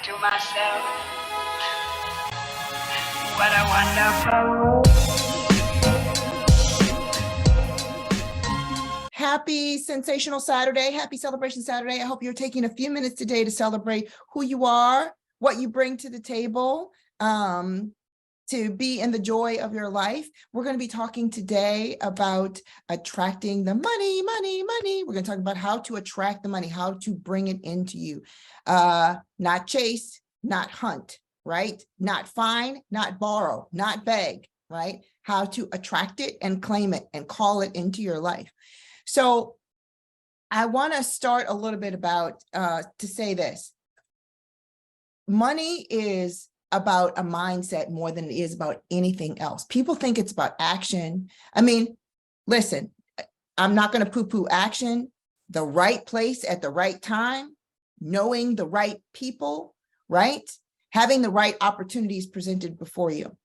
to myself, what a wonderful world. Happy Sensational Saturday. Happy Celebration Saturday. I hope you're taking a few minutes today to celebrate who you are, what you bring to the table, to be in the joy of your life. We're going to be talking today about attracting the money. We're going to talk about how to attract the money, how to bring it into you. Not chase, not hunt, right? Not find, not borrow, not beg, right? How to attract it and claim it and call it into your life. So I want to start a little bit about to say this. Money is about a mindset more than it is about anything else. People think it's about action. I mean, listen, I'm not going to poo-poo action, the right place at the right time, knowing the right people, right? Having the right opportunities presented before you.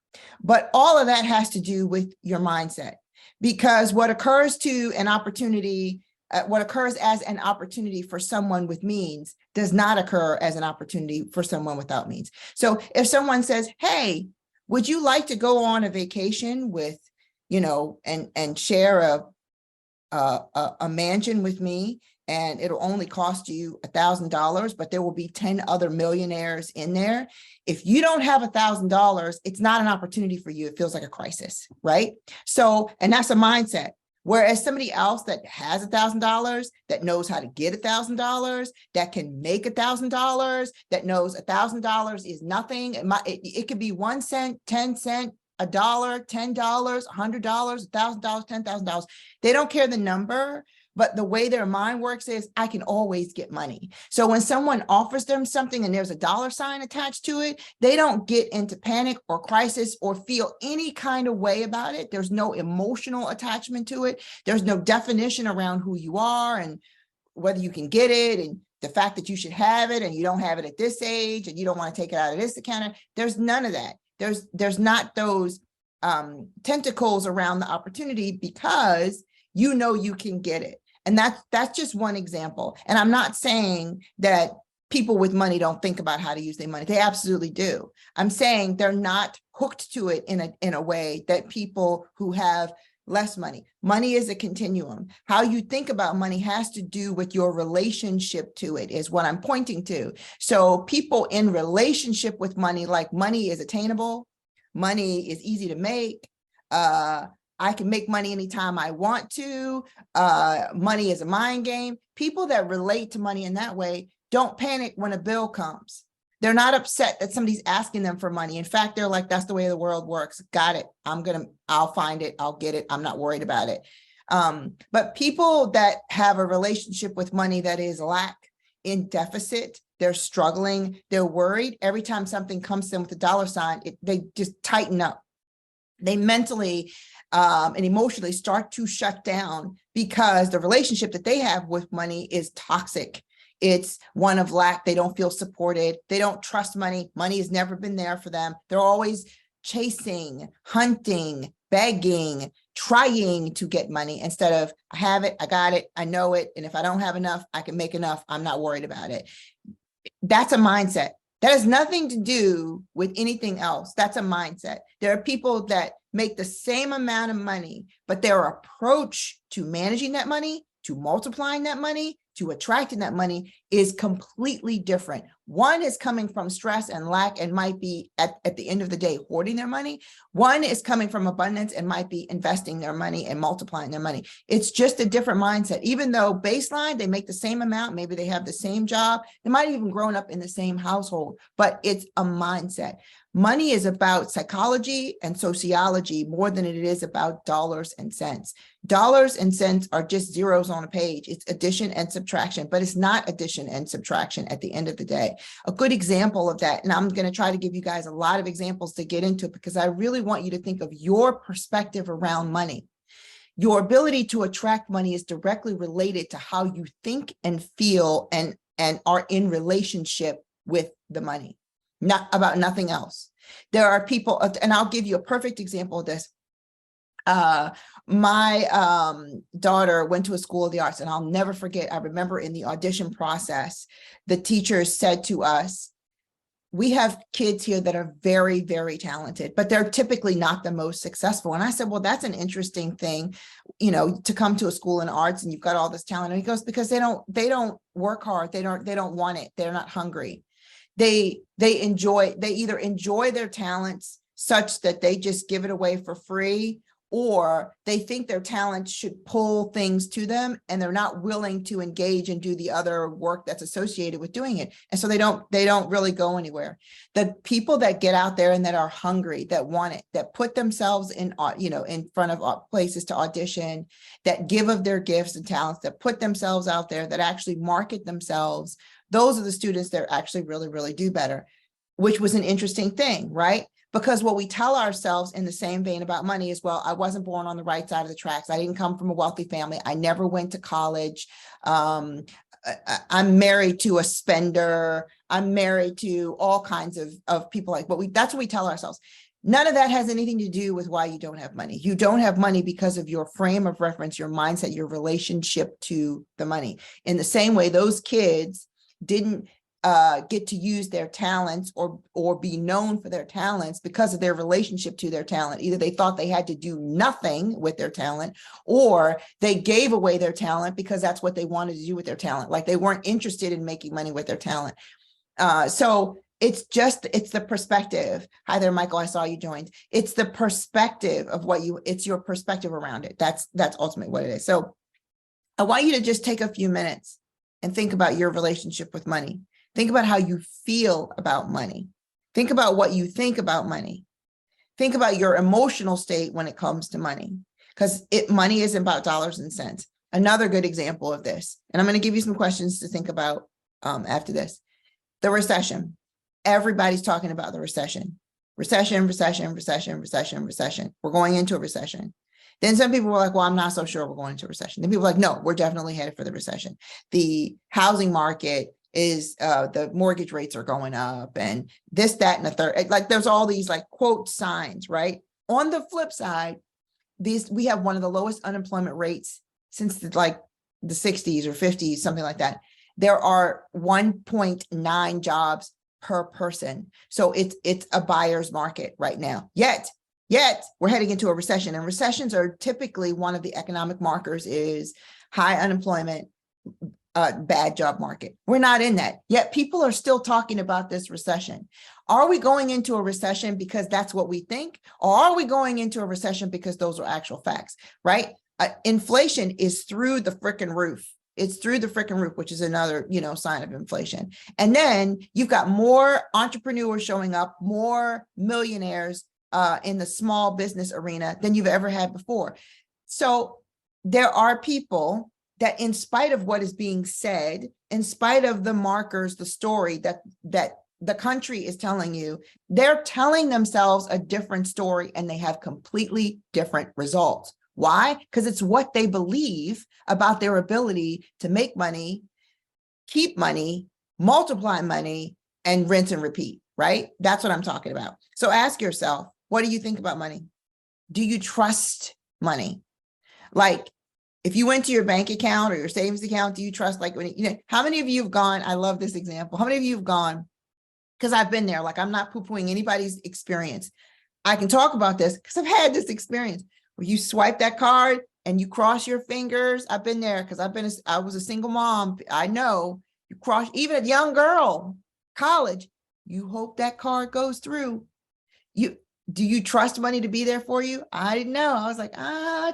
But all of that has to do with your mindset. Because what occurs to an opportunity, what occurs as an opportunity for someone with means does not occur as an opportunity for someone without means. So if someone says, hey, would you like to go on a vacation with, you know, and share a mansion with me, and it'll only cost you $1,000, but there will be 10 other millionaires in there. If you don't have $1,000, it's not an opportunity for you. It feels like a crisis, right? So, and that's a mindset. Whereas somebody else that has $1,000, that knows how to get $1,000, that can make $1,000, that knows $1,000 is nothing. It could be 1 cent, 10 cent, $1, $10, $100, $1,000, $10,000. They don't care the number, but the way their mind works is, I can always get money. So when someone offers them something and there's a dollar sign attached to it, they don't get into panic or crisis or feel any kind of way about it. There's no emotional attachment to it. There's no definition around who you are and whether you can get it and the fact that you should have it and you don't have it at this age and you don't want to take it out of this account. There's none of that. There's not those tentacles around the opportunity because you know you can get it. And that's just one example. And I'm not saying that people with money don't think about how to use their money. They absolutely do. I'm saying they're not hooked to it in a way that people who have less money. Money is a continuum. How you think about money has to do with your relationship to it, is what I'm pointing to. So people in relationship with money, like money is attainable, money is easy to make, I can make money anytime I want to, money is a mind game. People that relate to money in that way don't panic when a bill comes. They're not upset that somebody's asking them for money. In fact, they're like, that's the way the world works. Got it. I'll find it. I'll get it. I'm not worried about it. But people that have a relationship with money that is lack, in deficit, they're struggling, they're worried. Every time something comes to them with a dollar sign, they just tighten up. They mentally and emotionally start to shut down because the relationship that they have with money is toxic. It's one of lack. They don't feel supported. They don't trust money. Money has never been there for them. They're always chasing, hunting, begging, trying to get money instead of, I have it, I got it, I know it. And if I don't have enough, I can make enough. I'm not worried about it. That's a mindset. That has nothing to do with anything else. That's a mindset. There are people that make the same amount of money, but their approach to managing that money, to multiplying that money, to attracting that money is completely different. One is coming from stress and lack and might be at the end of the day hoarding their money. One is coming from abundance and might be investing their money and multiplying their money. It's just a different mindset. Even though baseline, they make the same amount, maybe they have the same job, they might have even grown up in the same household, but it's a mindset. Money is about psychology and sociology more than it is about dollars and cents. Dollars and cents are just zeros on a page. It's addition and subtraction, but it's not addition and subtraction at the end of the day. A good example of that, and I'm going to try to give you guys a lot of examples to get into because I really want you to think of your perspective around money. Your ability to attract money is directly related to how you think and feel and are in relationship with the money. Not about nothing else. There are people, and I'll give you a perfect example of this. My daughter went to a school of the arts, and I'll never forget, I remember in the audition process, the teachers said to us, we have kids here that are very, very talented, but they're typically not the most successful. And I said, well, that's an interesting thing, to come to a school in arts and you've got all this talent. And he goes, because they don't work hard. They don't want it. They're not hungry. They either enjoy their talents such that they just give it away for free, or they think their talents should pull things to them and they're not willing to engage and do the other work that's associated with doing it. And so they don't really go anywhere. The people that get out there and that are hungry, that want it, that put themselves in front of places to audition, that give of their gifts and talents, that put themselves out there, that actually market themselves, those are the students that actually really, really do better, which was an interesting thing, right? Because what we tell ourselves in the same vein about money is, well, I wasn't born on the right side of the tracks. I didn't come from a wealthy family. I never went to college. I'm married to a spender. I'm married to all kinds of people that's what we tell ourselves. None of that has anything to do with why you don't have money. You don't have money because of your frame of reference, your mindset, your relationship to the money. In the same way, those kids didn't get to use their talents or be known for their talents because of their relationship to their talent. Either they thought they had to do nothing with their talent, or they gave away their talent because that's what they wanted to do with their talent. Like they weren't interested in making money with their talent. So it's the perspective. Hi there, Michael. I saw you joined. It's the perspective of it's your perspective around it. That's ultimately what it is. So I want you to just take a few minutes and think about your relationship with money. Think about how you feel about money. Think about what you think about money. Think about your emotional state when it comes to money, because money isn't about dollars and cents. Another good example of this, and I'm going to give you some questions to think about after this. The recession. Everybody's talking about the recession. Recession. We're going into a recession. Then some people were like, well, I'm not so sure we're going into a recession. Then people were like, no, we're definitely headed for the recession. The housing market is the mortgage rates are going up and this, that, and the third. Like there's all these like quote signs, right? On the flip side, we have one of the lowest unemployment rates since the 60s or 50s, something like that. There are 1.9 jobs per person. So it's a buyer's market right now. Yet we're heading into a recession, and recessions are typically one of the economic markers is high unemployment, bad job market. We're not in that yet. People are still talking about this recession. Are we going into a recession because that's what we think? Or are we going into a recession because those are actual facts, right? Inflation is through the freaking roof. It's through the freaking roof, which is another, sign of inflation. And then you've got more entrepreneurs showing up, more millionaires in the small business arena than you've ever had before. So there are people that, in spite of what is being said, in spite of the markers, the story that the country is telling you, they're telling themselves a different story and they have completely different results. Why? Because it's what they believe about their ability to make money, keep money, multiply money, and rinse and repeat, right? That's what I'm talking about. So ask yourself, what do you think about money? Do you trust money? Like, if you went to your bank account or your savings account, do you trust, how many of you have gone? I love this example. How many of you have gone? Because I've been there. Like, I'm not poo-pooing anybody's experience. I can talk about this because I've had this experience where you swipe that card and you cross your fingers. I've been there because I was a single mom. I know you cross, even a young girl, college, you hope that card goes through. Do you trust money to be there for you? I didn't know. I was like, I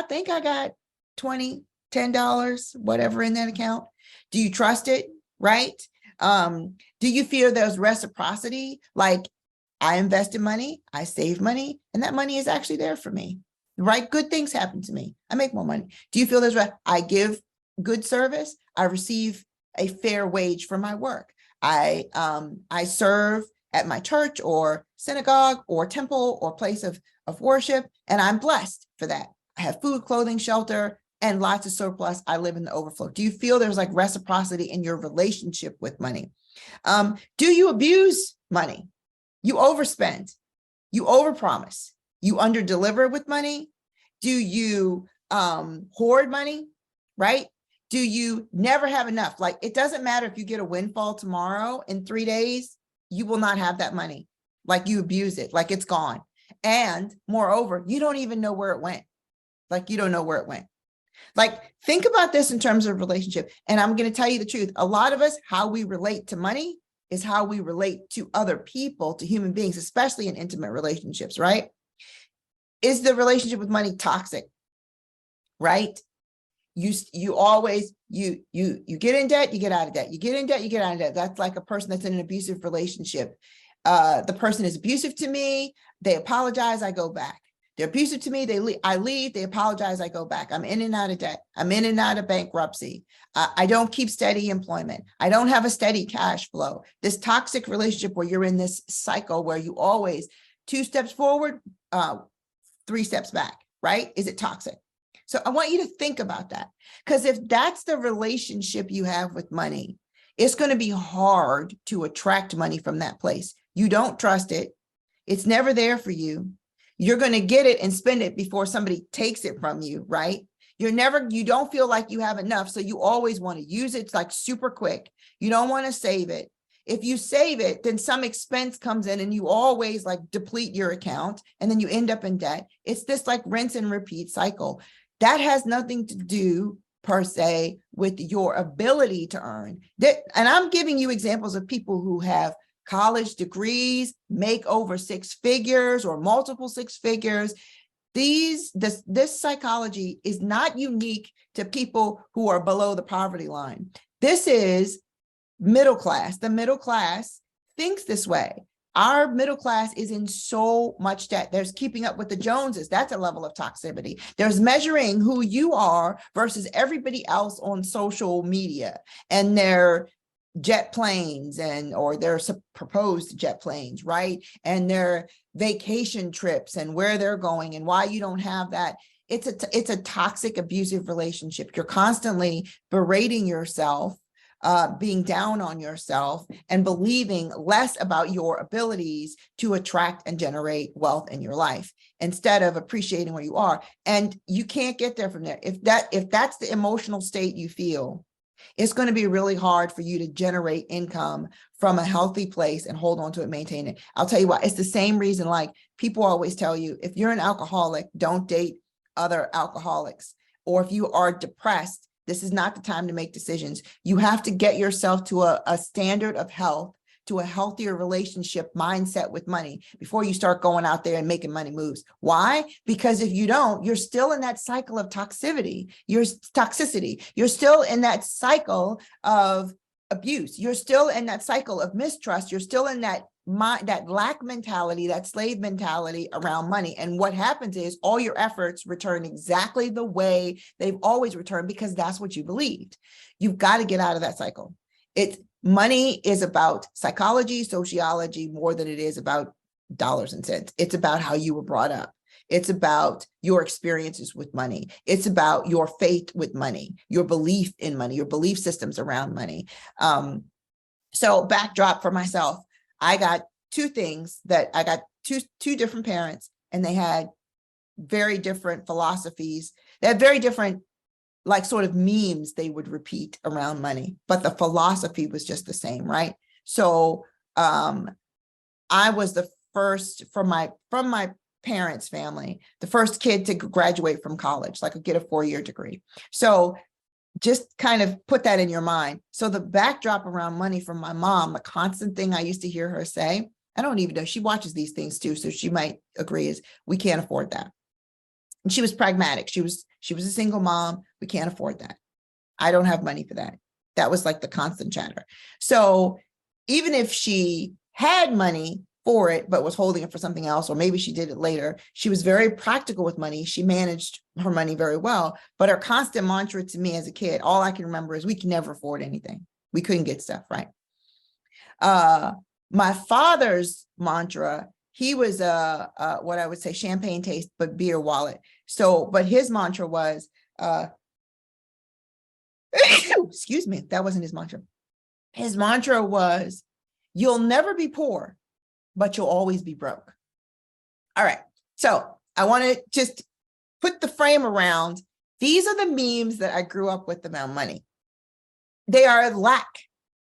think I got $20, $10, whatever in that account. Do you trust it? Right? Do you feel there's reciprocity? Like, I invested money, I saved money, and that money is actually there for me, right? Good things happen to me. I make more money. Do you feel there's, I give good service, I receive a fair wage for my work. I serve at my church or synagogue or temple or place of worship, and I'm blessed for that. I have food, clothing, shelter, and lots of surplus. I live in the overflow. Do you feel there's like reciprocity in your relationship with money? Do you abuse money? You overspend, you overpromise, you underdeliver with money? Do you hoard money, right? Do you never have enough? Like, it doesn't matter if you get a windfall tomorrow in 3 days, you will not have that money. Like you abuse it, like it's gone. And moreover, you don't even know where it went. Like you don't know where it went. Like think about this in terms of relationship. And I'm going to tell you the truth. A lot of us, how we relate to money is how we relate to other people, to human beings, especially in intimate relationships, right? Is the relationship with money toxic? Right? You always, you get in debt, you get out of debt. You get in debt, you get out of debt. That's like a person that's in an abusive relationship. The person is abusive to me. They apologize. I go back. They're abusive to me. I leave. They apologize. I go back. I'm in and out of debt. I'm in and out of bankruptcy. I don't keep steady employment. I don't have a steady cash flow. This toxic relationship where you're in this cycle where you always 2 steps forward, 3 steps back, right? Is it toxic? So I want you to think about that, because if that's the relationship you have with money, it's going to be hard to attract money from that place. You don't trust it. It's never there for you. You're going to get it and spend it before somebody takes it from you, right? You don't feel like you have enough. So you always want to use it. It's like super quick. You don't want to save it. If you save it, then some expense comes in and you always like deplete your account and then you end up in debt. It's this like rinse and repeat cycle. That has nothing to do per se with your ability to earn. And I'm giving you examples of people who have college degrees, make over 6 figures or multiple 6 figures. This psychology is not unique to people who are below the poverty line. This is middle class. The middle class thinks this way. Our middle class is in so much debt. There's keeping up with the Joneses. That's a level of toxicity. There's measuring who you are versus everybody else on social media and their jet planes or their proposed jet planes, right? And their vacation trips and where they're going and why you don't have that. It's a toxic, abusive relationship. You're constantly berating yourself, being down on yourself and believing less about your abilities to attract and generate wealth in your life instead of appreciating where you are. And you can't get there from there. If that's the emotional state you feel, it's going to be really hard for you to generate income from a healthy place and hold on to it, maintain it. I'll tell you why. It's the same reason, like people always tell you, if you're an alcoholic, don't date other alcoholics. Or if you are depressed, this is not the time to make decisions. You have to get yourself to a standard of health, to a healthier relationship mindset with money before you start going out there and making money moves. Why? Because if you don't, you're still in that cycle of toxicity. You're still in that cycle of abuse. You're still in that cycle of mistrust. You're still in that lack mentality, that slave mentality around money. And what happens is all your efforts return exactly the way they've always returned, because that's what you believed. You've got to get out of that cycle. Money is about psychology, sociology, more than it is about dollars and cents. It's about how you were brought up. It's about your experiences with money. It's about your faith with money, your belief in money, your belief systems around money. So backdrop for myself, I got 2 things that I got two different parents, and they had very different philosophies. They had very different like sort of memes they would repeat around money, but the philosophy was just the same, right? So I was the first from my parents' family, the first kid to graduate from college, like get a 4-year degree. So just kind of put that in your mind. So the backdrop around money from my mom, the constant thing I used to hear her say, I don't even know, she watches these things too, so she might agree, is we can't afford that. And she was pragmatic. She was a single mom. We can't afford that. I don't have money for that. That was like the constant chatter. So even if she had money for it, but was holding it for something else, or maybe she did it later, she was very practical with money. She managed her money very well. But her constant mantra to me as a kid, all I can remember is we can never afford anything. We couldn't get stuff, right? My father's mantra, he was what I would say champagne taste, but beer wallet. So, but his mantra was, excuse me, that wasn't his mantra. His mantra was, you'll never be poor, but you'll always be broke. All right. So I want to just put the frame around. These are the memes that I grew up with about money. They are lack.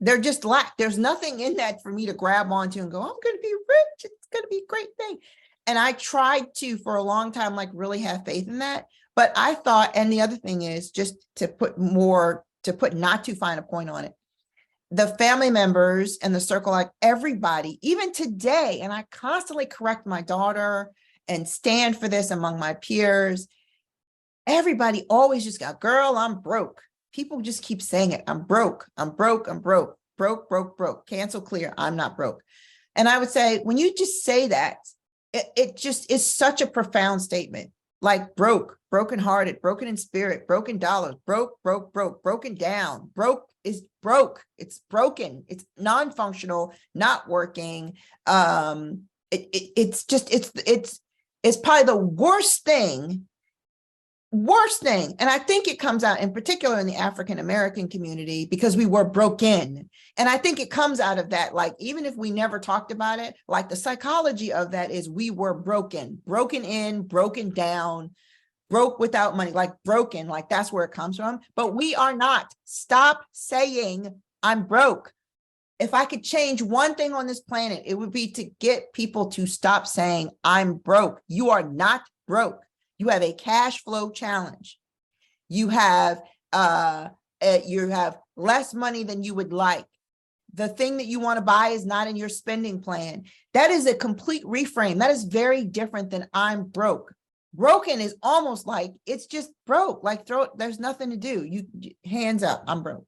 They're just lack. There's nothing in that for me to grab onto and go, I'm going to be rich. It's going to be a great thing. And I tried to, for a long time, like really have faith in that. But I thought, and the other thing is just to put not too fine a point on it. The family members and the circle, like everybody, even today, and I constantly correct my daughter and stand for this among my peers. Everybody always just got, girl, I'm broke. People just keep saying it. I'm broke. I'm broke. I'm broke. Broke, broke, broke. Cancel clear. I'm not broke. And I would say, when you just say that, it just is such a profound statement. Like broke, brokenhearted, broken in spirit, broken dollars, broke, broke, broke, broken down. Broke is broke. It's broken. It's non-functional, not working. It's probably the worst thing. And I think it comes out in particular in the African American community because we were broken. And I think it comes out of that, like, even if we never talked about it, like the psychology of that is we were broken in, broken down, broke without money, like broken, like that's where it comes from. But we are not. Stop saying I'm broke. If I could change one thing on this planet, it would be to get people to stop saying I'm broke. You are not broke. You have a cash flow challenge. You have less money than you would like. The thing that you want to buy is not in your spending plan. That is a complete reframe. That is very different than I'm broke. Broken is almost like it's just broke. Like there's nothing to do. You hands up, I'm broke.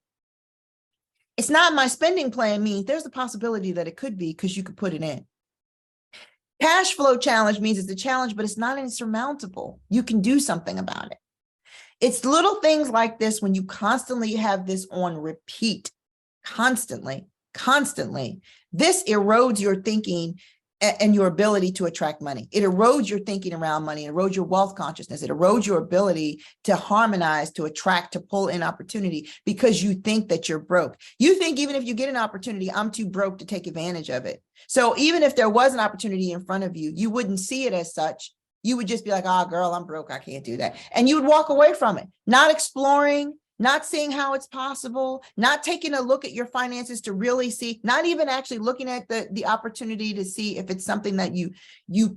It's not my spending plan means there's a possibility that it could be because you could put it in. Cash flow challenge means it's a challenge, but it's not insurmountable. You can do something about it. It's little things like this when you constantly have this on repeat, constantly. This erodes your thinking and your ability to attract money. It erodes your thinking around money, it erodes your wealth consciousness, it erodes your ability to harmonize, to attract, to pull in opportunity because you think that you're broke. You think even if you get an opportunity, I'm too broke to take advantage of it. So even if there was an opportunity in front of you, you wouldn't see it as such. You would just be like, oh, girl, I'm broke. I can't do that. And you would walk away from it, not exploring, not seeing how it's possible, not taking a look at your finances to really see, not even actually looking at the opportunity to see if it's something that you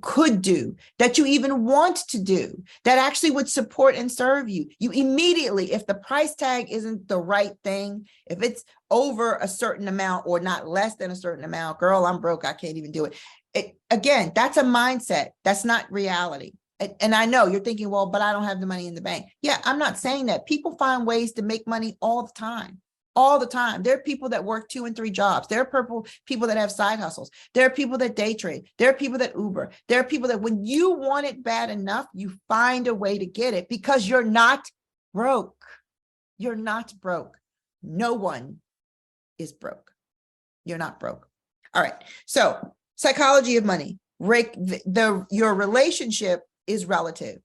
could do, that you even want to do, that actually would support and serve you. You immediately, if the price tag isn't the right thing, if it's over a certain amount or not less than a certain amount, girl, I'm broke, I can't even do it. Again, that's a mindset. That's not reality. And I know you're thinking, well, but I don't have the money in the bank. Yeah, I'm not saying that. People find ways to make money all the time. All the time. There are people that work 2 and 3 jobs. There are people that have side hustles. There are people that day trade. There are people that Uber. There are people that when you want it bad enough, you find a way to get it because you're not broke. You're not broke. No one is broke. You're not broke. All right. So psychology of money. Your relationship is relative.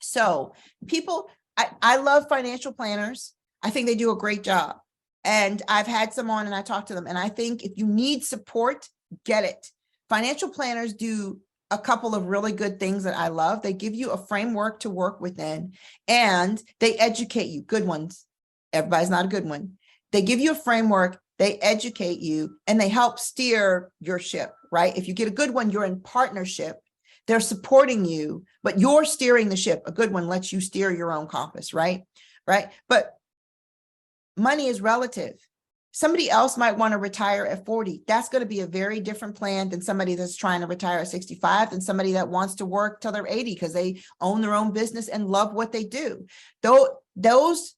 So people, I love financial planners. I think they do a great job. And I've had some on and I talk to them. And I think if you need support, get it. Financial planners do a couple of really good things that I love. They give you a framework to work within and they educate you. Good ones. Everybody's not a good one. They give you a framework, they educate you, and they help steer your ship, right? If you get a good one, you're in partnership. They're supporting you, but you're steering the ship. A good one lets you steer your own compass, right? Right. But money is relative. Somebody else might want to retire at 40. That's going to be a very different plan than somebody that's trying to retire at 65 than somebody that wants to work till they're 80 because they own their own business and love what they do. Those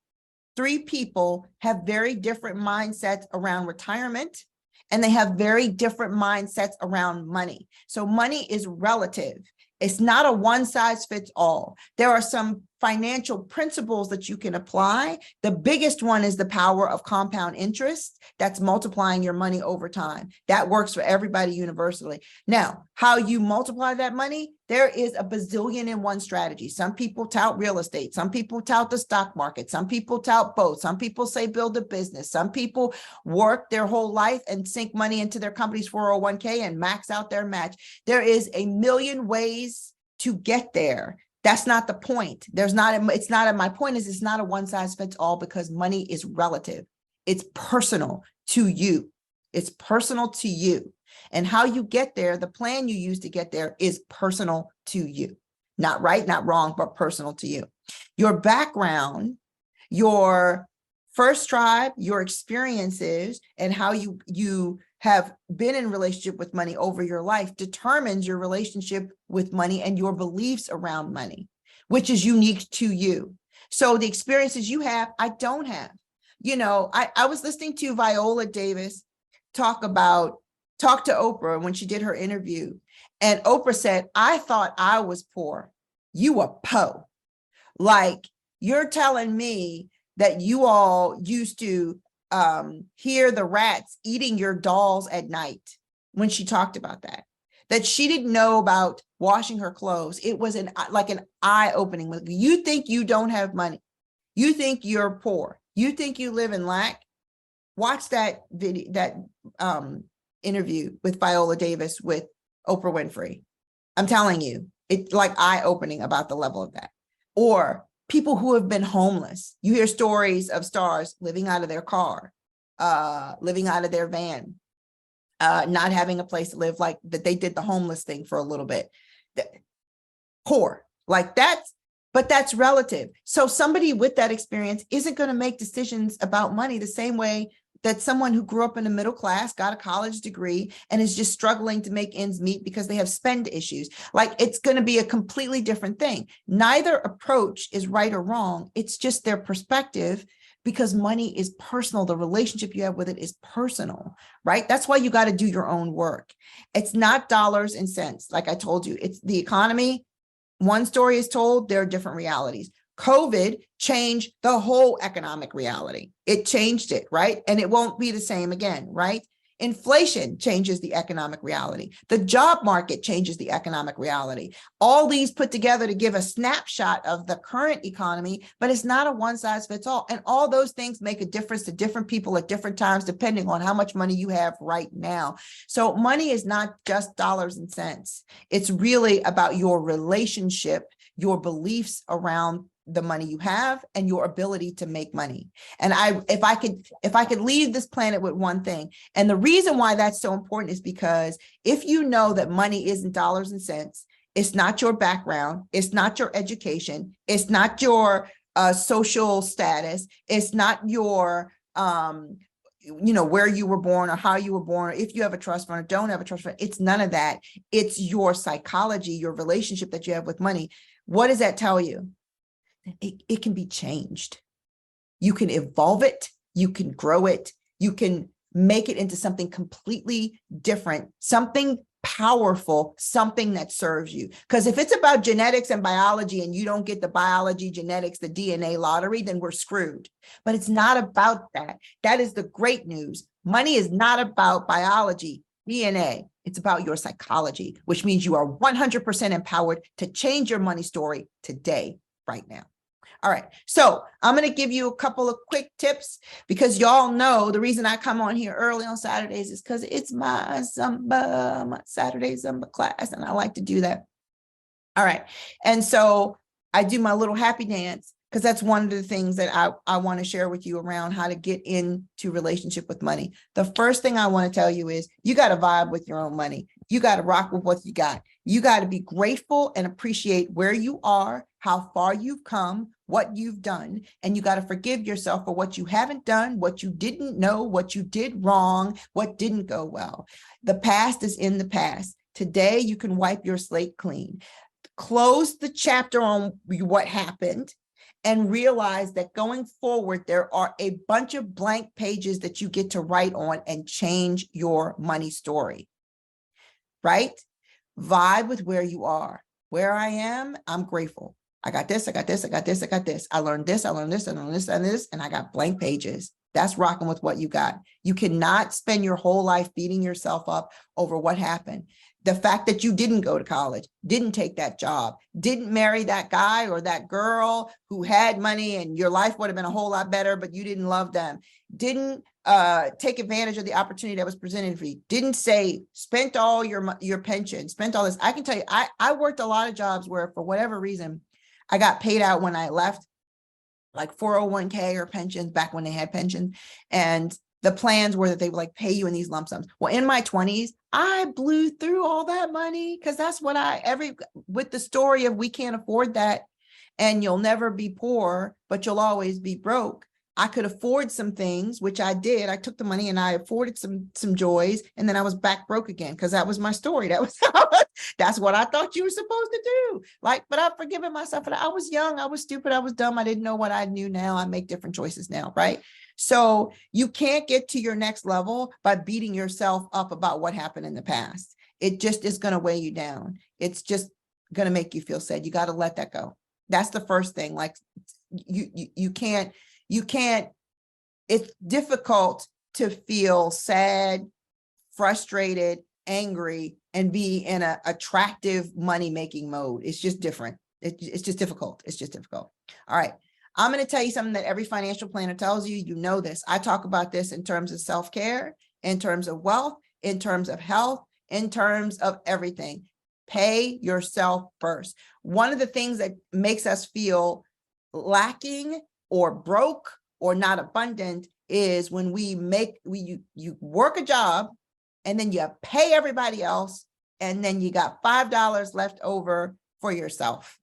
3 people have very different mindsets around retirement. And they have very different mindsets around money. So money is relative. It's not a one size fits all. There are some financial principles that you can apply. The biggest one is the power of compound interest. That's multiplying your money over time. That works for everybody universally. Now, how you multiply that money, there is a bazillion and one strategy. Some people tout real estate. Some people tout the stock market. Some people tout both. Some people say build a business. Some people work their whole life and sink money into their company's 401k and max out their match. There is a million ways to get there. That's not the point. My point is it's not a one size fits all because money is relative. It's personal. to you. It's personal to you. And how you get there, the plan you use to get there is personal to you. Not right, not wrong, but personal to you. Your background, your first tribe, your experiences, and how you have been in relationship with money over your life determines your relationship with money and your beliefs around money, which is unique to you. So the experiences you have, I don't have. You know, I was listening to Viola Davis talk to Oprah when she did her interview. And Oprah said, I thought I was poor. You were po. Like, you're telling me that you all used to hear the rats eating your dolls at night when she talked about that she didn't know about washing her clothes. It was like an eye-opening. You think you don't have money. You think you're poor. You think you live in lack. Watch that video, that interview with Viola Davis with Oprah Winfrey. I'm telling you, it's like eye-opening about the level of that. Or people who have been homeless. You hear stories of stars living out of their car, living out of their van, not having a place to live, like that they did the homeless thing for a little bit. Poor, like that's, but that's relative. So somebody with that experience isn't going to make decisions about money the same way that someone who grew up in the middle class, got a college degree, and is just struggling to make ends meet because they have spend issues. Like, it's going to be a completely different thing. Neither approach is right or wrong. It's just their perspective, because money is personal. The relationship you have with it is personal, right? That's why you got to do your own work. It's not dollars and cents. Like I told you, it's the economy. One story is told, there are different realities. COVID changed the whole economic reality. It changed it, right? And it won't be the same again, right? Inflation changes the economic reality. The job market changes the economic reality. All these put together to give a snapshot of the current economy, but it's not a one size fits all. And all those things make a difference to different people at different times, depending on how much money you have right now. So money is not just dollars and cents. It's really about your relationship, your beliefs around the money you have, and your ability to make money. And if I could leave this planet with one thing, and the reason why that's so important is because if you know that money isn't dollars and cents, it's not your background, it's not your education, it's not your social status, it's not your where you were born or how you were born, or if you have a trust fund or don't have a trust fund. It's none of that. It's your psychology, your relationship that you have with money. What does that tell you? It can be changed. You can evolve it. You can grow it. You can make it into something completely different, something powerful, something that serves you. Because if it's about genetics and biology and you don't get the biology, genetics, the DNA lottery, then we're screwed. But it's not about that. That is the great news. Money is not about biology, DNA. It's about your psychology, which means you are 100% empowered to change your money story today, right now. All right, so I'm going to give you a couple of quick tips, because y'all know the reason I come on here early on Saturdays is because it's my Saturday Zumba class, and I like to do that. All right, and so I do my little happy dance, because that's one of the things that I want to share with you around how to get into relationship with money. The first thing I want to tell you is you got to vibe with your own money. You got to rock with what you got. You got to be grateful and appreciate where you are, how far you've come, what you've done, and you got to forgive yourself for what you haven't done, what you didn't know, what you did wrong, what didn't go well. The past is in the past. Today, you can wipe your slate clean. Close the chapter on what happened and realize that going forward, there are a bunch of blank pages that you get to write on and change your money story, right? Vibe with where you are. Where I am, I'm grateful. I got this, I got this, I got this, I got this. I learned this, I learned this, I learned this, and this, and I got blank pages. That's rocking with what you got. You cannot spend your whole life beating yourself up over what happened. The fact that you didn't go to college, didn't take that job, didn't marry that guy or that girl who had money and your life would have been a whole lot better, but you didn't love them, didn't take advantage of the opportunity that was presented for you, didn't say, spent all your pension, spent all this. I can tell you, I worked a lot of jobs where for whatever reason, I got paid out when I left, like 401k or pensions back when they had pensions. And The plans were that they would like pay you in these lump sums. Well, in my 20s, I blew through all that money because that's what with the story of we can't afford that and you'll never be poor, but you'll always be broke. I could afford some things, which I did. I took the money and I afforded some joys, and then I was back broke again because that was my story. That's what I thought you were supposed to do. Like, but I've forgiven myself for that. I was young, I was stupid, I was dumb. I didn't know what I knew now. I make different choices now, right? So you can't get to your next level by beating yourself up about what happened in the past. It just is going to weigh you down. It's just going to make you feel sad. You got to let that go. That's the first thing. Like you can't, it's difficult to feel sad, frustrated, angry, and be in a attractive money-making mode. It's just different. It's just difficult. It's just difficult. All right. I'm going to tell you something that every financial planner tells you. You know this. I talk about this in terms of self-care, in terms of wealth, in terms of health, in terms of everything. Pay yourself first. One of the things that makes us feel lacking or broke or not abundant is when you work a job and then you pay everybody else and then you got $5 left over for yourself.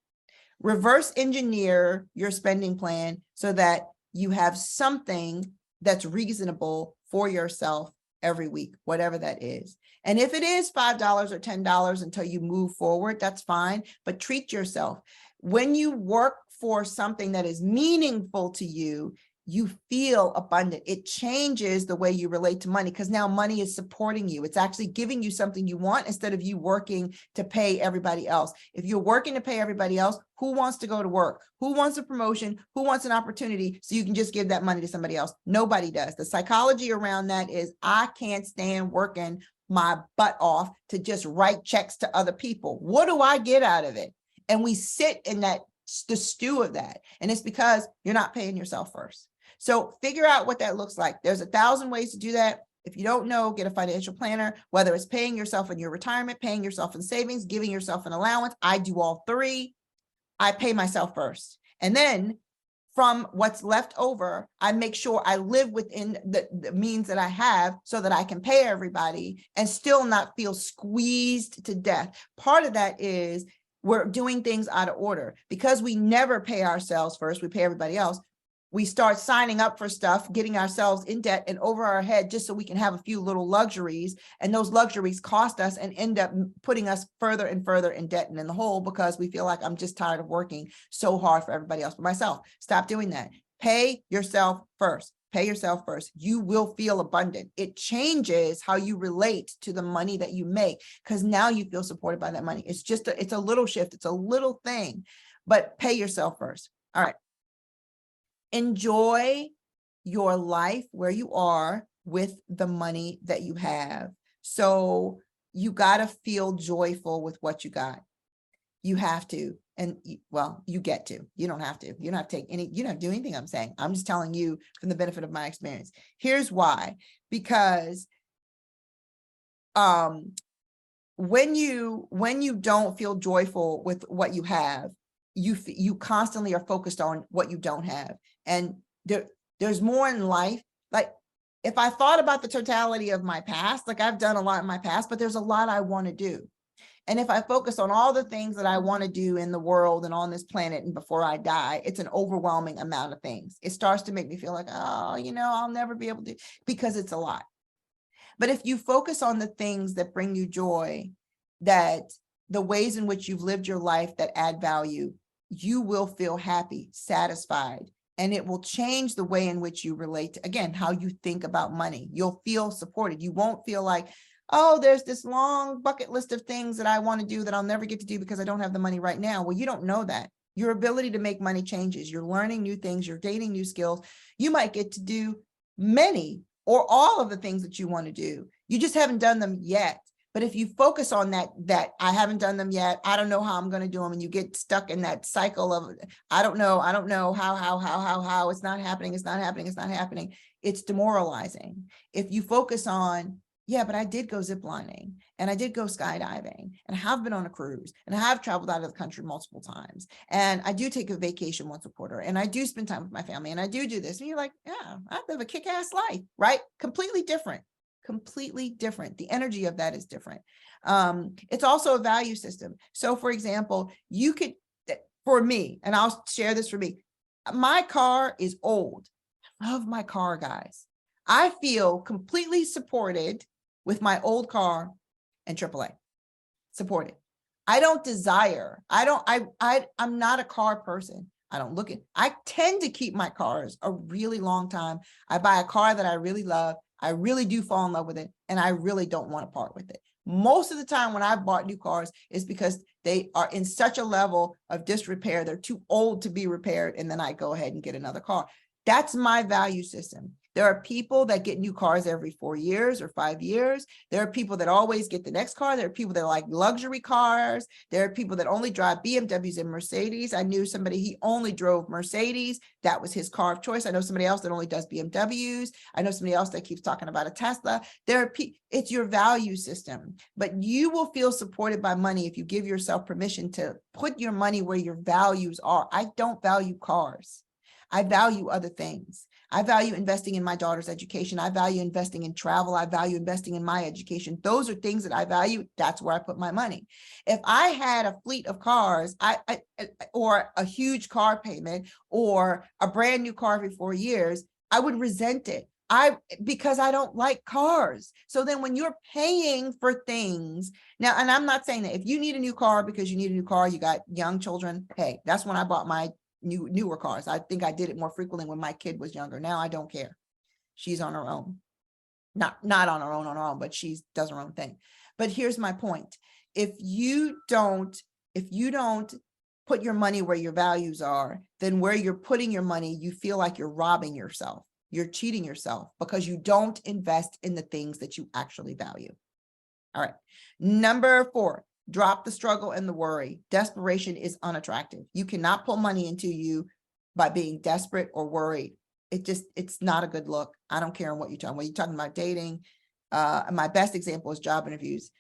Reverse engineer your spending plan so that you have something that's reasonable for yourself every week, whatever that is. And if it is $5 or $10 until you move forward, that's fine, but treat yourself. When you work for something that is meaningful to you, you feel abundant. It changes the way you relate to money because now money is supporting you. It's actually giving you something you want instead of you working to pay everybody else. If you're working to pay everybody else, who wants to go to work? Who wants a promotion? Who wants an opportunity so you can just give that money to somebody else? Nobody does. The psychology around that is I can't stand working my butt off to just write checks to other people. What do I get out of it? And we sit in the stew of that. And it's because you're not paying yourself first. So figure out what that looks like. There's 1,000 ways to do that. If you don't know, get a financial planner, whether it's paying yourself in your retirement, paying yourself in savings, giving yourself an allowance. I do all three. I pay myself first. And then from what's left over, I make sure I live within the means that I have so that I can pay everybody and still not feel squeezed to death. Part of that is we're doing things out of order because we never pay ourselves first. We pay everybody else. We start signing up for stuff, getting ourselves in debt and over our head just so we can have a few little luxuries. And those luxuries cost us and end up putting us further and further in debt and in the hole because we feel like I'm just tired of working so hard for everybody else but myself. Stop doing that. Pay yourself first. Pay yourself first. You will feel abundant. It changes how you relate to the money that you make because now you feel supported by that money. It's a little shift. It's a little thing, but pay yourself first. All right. Enjoy your life where you are with the money that you have. So you got to feel joyful with what you got. You have to. And well, you get to. You don't have to. You don't have to take any, you don't have to do anything I'm saying. I'm just telling you from the benefit of my experience. Here's why. Because when you don't feel joyful with what you have, you constantly are focused on what you don't have. And there's more in life. Like if I thought about the totality of my past, like I've done a lot in my past, but there's a lot I want to do. And if I focus on all the things that I want to do in the world and on this planet and before I die, it's an overwhelming amount of things. It starts to make me feel like, oh, I'll never be able to, because it's a lot. But if you focus on the things that bring you joy, that the ways in which you've lived your life that add value, you will feel happy, satisfied, and it will change the way in which you relate to, again, how you think about money. You'll feel supported. You won't feel like, oh, there's this long bucket list of things that I want to do that I'll never get to do because I don't have the money right now. Well, you don't know that. Your ability to make money changes. You're learning new things. You're gaining new skills. You might get to do many or all of the things that you want to do. You just haven't done them yet. But if you focus on that I haven't done them yet, I don't know how I'm going to do them. And you get stuck in that cycle of, I don't know how, it's not happening. It's demoralizing. If you focus on Yeah, but I did go ziplining and I did go skydiving and I have been on a cruise and I have traveled out of the country multiple times. And I do take a vacation once a quarter and I do spend time with my family and I do this. And you're like, yeah, I live a kick-ass life, right? Completely different, completely different. The energy of that is different. It's also a value system. So for example, you could, for me, and I'll share this for me, my car is old. I love my car, guys. I feel completely supported with my old car and AAA. Supported. I don't desire, I'm not a car person. I tend to keep my cars a really long time. I buy a car that I really love. I really do fall in love with it. And I really don't want to part with it. Most of the time when I bought new cars is because they are in such a level of disrepair. They're too old to be repaired. And then I go ahead and get another car. That's my value system. There are people that get new cars every 4 years or 5 years. There are people that always get the next car. There are people that like luxury cars. There are people that only drive BMWs and Mercedes. I knew somebody, he only drove Mercedes. That was his car of choice. I know somebody else that only does BMWs. I know somebody else that keeps talking about a Tesla. It's your value system, but you will feel supported by money if you give yourself permission to put your money where your values are. I don't value cars. I value other things. I value investing in my daughter's education. I value investing in travel. I value investing in my education. Those are things that I value. That's where I put my money. If I had a fleet of cars, or a huge car payment or a brand new car every 4 years, I would resent it. Because I don't like cars. So then when you're paying for things now, and I'm not saying that if you need a new car because you need a new car, you got young children, hey, that's when I bought my newer cars. I think I did it more frequently when my kid was younger. Now I don't care. She's on her own. Not on her own, but she does her own thing. But here's my point. If you don't put your money where your values are, then where you're putting your money, you feel like you're robbing yourself. You're cheating yourself because you don't invest in the things that you actually value. All right. Number 4. Drop the struggle and the worry. Desperation is unattractive. You cannot pull money into you by being desperate or worried. It's not a good look. I don't care what you're talking about. When you're talking about dating, my best example is job interviews.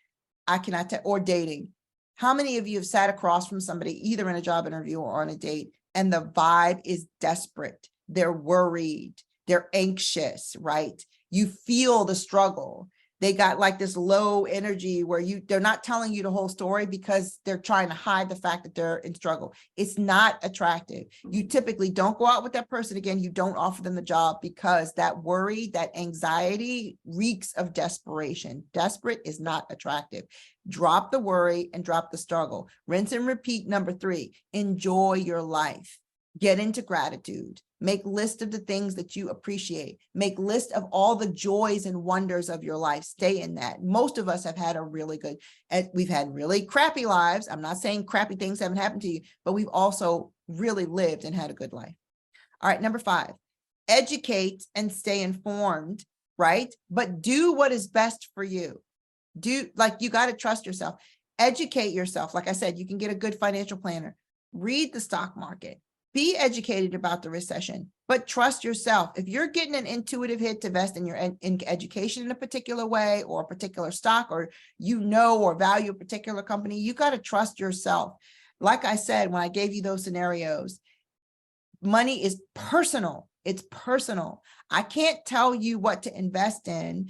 I cannot tell, or dating. How many of you have sat across from somebody either in a job interview or on a date and the vibe is desperate? They're worried. They're anxious, right? You feel the struggle. They got like this low energy where they're not telling you the whole story because they're trying to hide the fact that they're in struggle. It's not attractive. You typically don't go out with that person again. You don't offer them the job because that worry, that anxiety reeks of desperation. Desperate is not attractive. Drop the worry and drop the struggle. Rinse and repeat. Number 3, enjoy your life. Get into gratitude. Make list of the things that you appreciate. Make list of all the joys and wonders of your life. Stay in that. Most of us have had we've had really crappy lives. I'm not saying crappy things haven't happened to you, but we've also really lived and had a good life. All right, number 5, educate and stay informed, right? But do what is best for you. You got to trust yourself. Educate yourself. Like I said, you can get a good financial planner. Read the stock market. Be educated about the recession, but trust yourself. If you're getting an intuitive hit to invest in in education in a particular way or a particular stock, or or value a particular company, you got to trust yourself. Like I said, when I gave you those scenarios, money is personal. It's personal. I can't tell you what to invest in.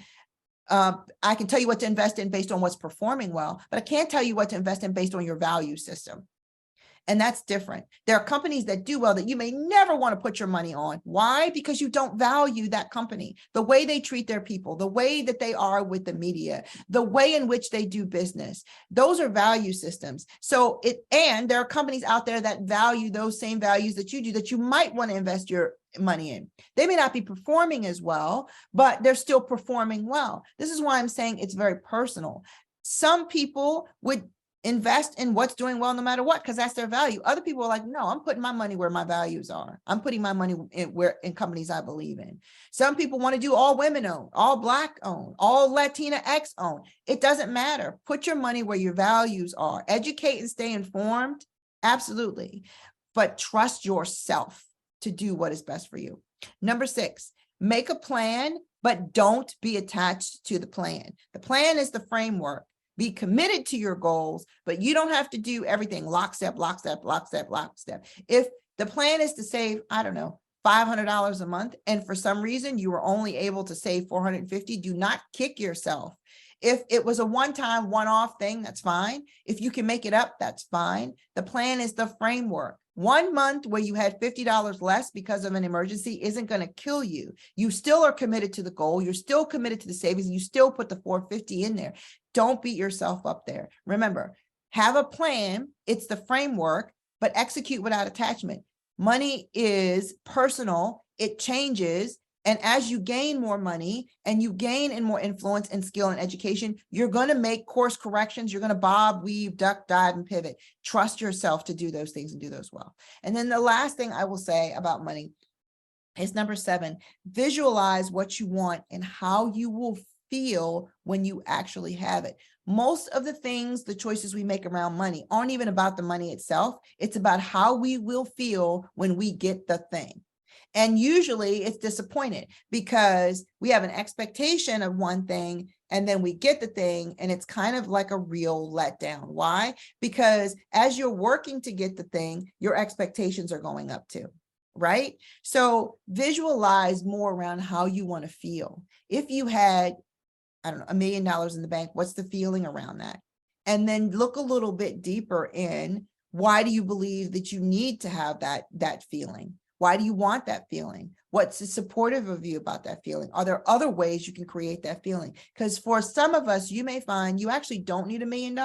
I can tell you what to invest in based on what's performing well, but I can't tell you what to invest in based on your value system. And that's different. There are companies that do well that you may never want to put your money on. Why? Because you don't value that company, the way they treat their people, the way that they are with the media, the way in which they do business. Those are value systems. And there are companies out there that value those same values that you do, that you might want to invest your money in. They may not be performing as well, but they're still performing well. This is why I'm saying it's very personal. Some people would invest in what's doing well no matter what, because that's their value. Other people are like, no, I'm putting my money where my values are. I'm putting my money in companies I believe in. Some people want to do all women owned, all Black owned, all Latina X owned. It doesn't matter. Put your money where your values are. Educate and stay informed. Absolutely. But trust yourself to do what is best for you. Number 6, make a plan, but don't be attached to the plan. The plan is the framework. Be committed to your goals, but you don't have to do everything lockstep, lockstep, lockstep, lockstep. If the plan is to save, I don't know, $500 a month, and for some reason you were only able to save $450, do not kick yourself. If it was a one-time, one-off thing, that's fine. If you can make it up, that's fine. The plan is the framework. 1 month where you had $50 less because of an emergency isn't going to kill you. You still are committed to the goal. You're still committed to the savings. You still put the $450 in there. Don't beat yourself up there. Remember, have a plan. It's the framework, but execute without attachment. Money is personal. It changes. And as you gain more money and you gain in more influence and skill and education, you're going to make course corrections. You're going to bob, weave, duck, dive, and pivot. Trust yourself to do those things and do those well. And then the last thing I will say about money is number 7, visualize what you want and how you will feel when you actually have it. Most of the things, the choices we make around money aren't even about the money itself. It's about how we will feel when we get the thing. And usually it's disappointed because we have an expectation of one thing and then we get the thing and it's kind of like a real letdown. Why? Because as you're working to get the thing, your expectations are going up too, right? So visualize more around how you want to feel. If you had, I don't know, $1 million in the bank, what's the feeling around that? And then look a little bit deeper in, why do you believe that you need to have that feeling? Why do you want that feeling? What's supportive of you about that feeling? Are there other ways you can create that feeling? Because for some of us, you may find you actually don't need $1 million.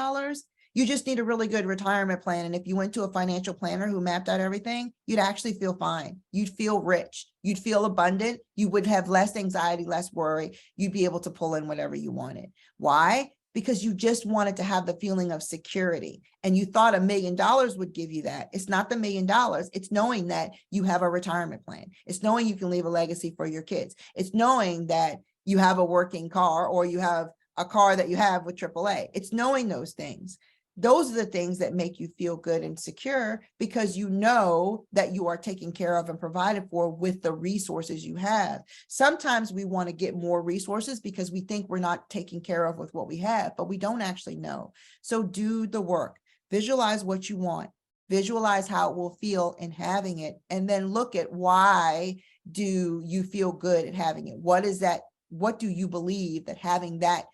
You just need a really good retirement plan. And if you went to a financial planner who mapped out everything, you'd actually feel fine. You'd feel rich. You'd feel abundant. You would have less anxiety, less worry. You'd be able to pull in whatever you wanted. Why? Because you just wanted to have the feeling of security and you thought $1 million would give you that. It's not the $1 million. It's knowing that you have a retirement plan. It's knowing you can leave a legacy for your kids. It's knowing that you have a working car or you have a car that you have with AAA. It's knowing those things. Those are the things that make you feel good and secure because you know that you are taken care of and provided for with the resources you have. Sometimes we want to get more resources because we think we're not taken care of with what we have, but we don't actually know. So do the work. Visualize what you want. Visualize how it will feel in having it. And then look at why do you feel good at having it? What is that? What do you believe that having that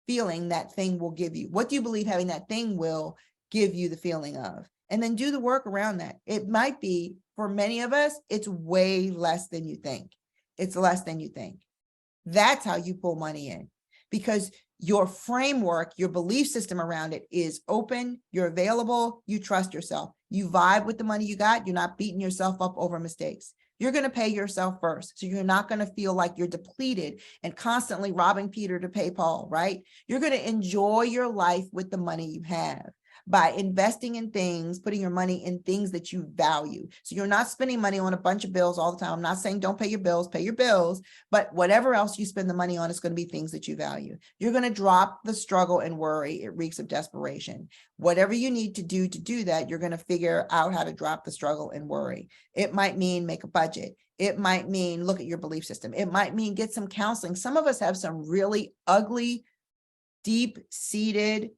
feeling that thing will give you? What do you believe having that thing will give you the feeling of? And then do the work around that. It might be, for many of us, it's way less than you think. It's less than you think. That's how you pull money in, because your framework, your belief system around it is open, you're available, you trust yourself, you vibe with the money you got, you're not beating yourself up over mistakes. You're going to pay yourself first. So you're not going to feel like you're depleted and constantly robbing Peter to pay Paul, right? You're going to enjoy your life with the money you have by investing in things, putting your money in things that you value. So you're not spending money on a bunch of bills all the time. I'm not saying don't pay your bills, but whatever else you spend the money on is going to be things that you value. You're going to drop the struggle and worry. It reeks of desperation. Whatever you need to do that, you're going to figure out how to drop the struggle and worry. It might mean make a budget. It might mean look at your belief system. It might mean get some counseling. Some of us have some really ugly, deep-seated,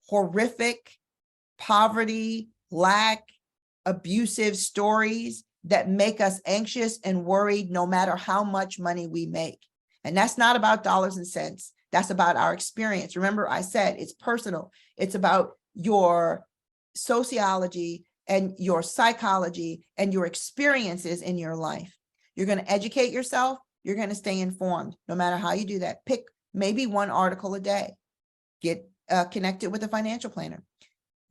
horrific poverty, lack, abusive stories that make us anxious and worried no matter how much money we make. And that's not about dollars and cents. That's about our experience. Remember, I said it's personal. It's about your sociology and your psychology and your experiences in your life. You're going to educate yourself. You're going to stay informed no matter how you do that. Pick maybe one article a day. Get connected with a financial planner.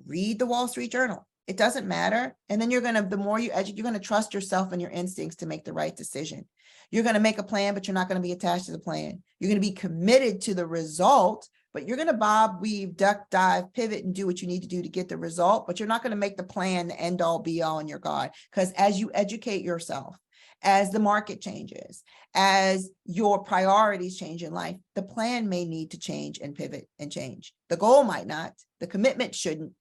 Read the Wall Street Journal. It doesn't matter. And then the more you educate, you're going to trust yourself and your instincts to make the right decision. You're going to make a plan, but you're not going to be attached to the plan. You're going to be committed to the result, but you're going to bob, weave, duck, dive, pivot, and do what you need to do to get the result. But you're not going to make the plan the end all be all in your God. Because as you educate yourself, as the market changes, as your priorities change in life, the plan may need to change and pivot and change. The goal might not, the commitment shouldn't,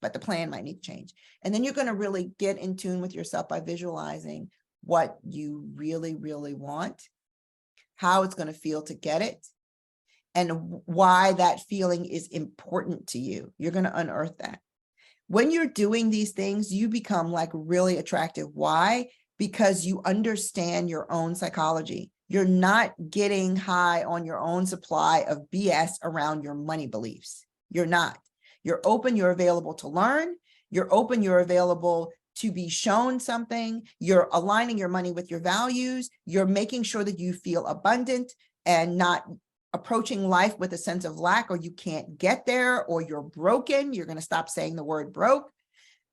but the plan might need to change. And then you're going to really get in tune with yourself by visualizing what you really, really want. how it's going to feel to get it, and why that feeling is important to you. You're going to unearth that. When you're doing these things, you become like really attractive. Why? Because you understand your own psychology. You're not getting high on your own supply of BS around your money beliefs. You're not. You're open, you're available to learn. You're open, you're available to be shown something. You're aligning your money with your values. You're making sure that you feel abundant and not approaching life with a sense of lack, or you can't get there, or you're broken. You're going to stop saying the word broke.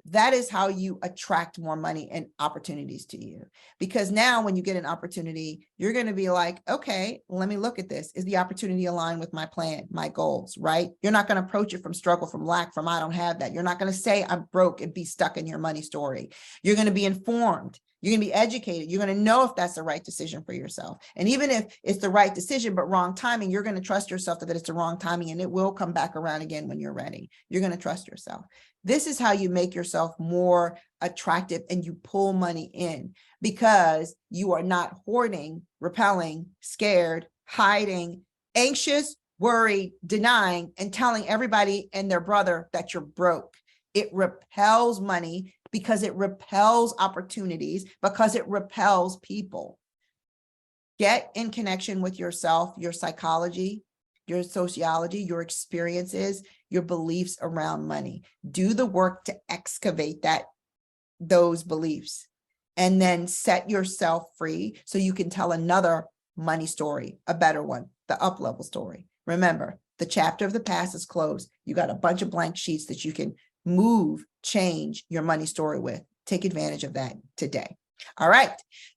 That is how you attract more money and opportunities to you. Because now when you get an opportunity, you're going to be like, okay, let me look at this. Is the opportunity aligned with my plan, my goals, right? You're not going to approach it from struggle, from lack, from I don't have that. You're not going to say I'm broke and be stuck in your money story. You're going to be informed. You're going to be educated. You're going to know if that's the right decision for yourself. And even if it's the right decision, but wrong timing, you're going to trust yourself that it's the wrong timing, and it will come back around again when you're ready. You're going to trust yourself. This is how you make yourself more attractive and you pull money in, because you are not hoarding, repelling, scared, hiding, anxious, worried, denying, and telling everybody and their brother that you're broke. It repels money because it repels opportunities, because it repels people. Get in connection with yourself, your psychology, your sociology, your experiences, your beliefs around money. Do the work to excavate those beliefs, and then set yourself free so you can tell another money story, a better one, the up-level story. Remember, the chapter of the past is closed. You got a bunch of blank sheets that you can move, change your money story with. Take advantage of that today. All right.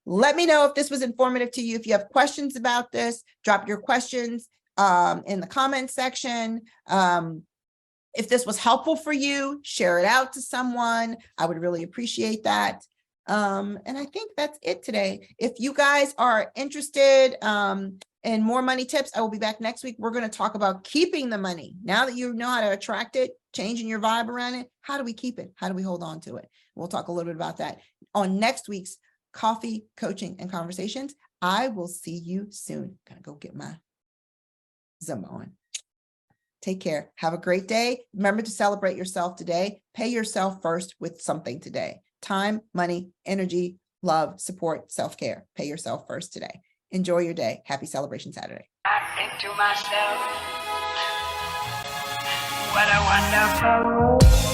Let me know if this was informative to you. If you have questions about this, drop your questions in the comment section. If this was helpful for you, share it out to someone. I would really appreciate that. And I think that's it today. If you guys are interested in more money tips, I will be back next week. We're going to talk about keeping the money. Now that you know how to attract it, changing your vibe around it, how do we keep it? How do we hold on to it? We'll talk a little bit about that on next week's Coffee, Coaching, and Conversations. I will see you soon. Gotta go get my Zoom on. Take care. Have a great day. Remember to celebrate yourself today. Pay yourself first with something today. Time, money, energy, love, support, self-care. Pay yourself first today. Enjoy your day. Happy Celebration Saturday. I think to myself, what a wonderful world.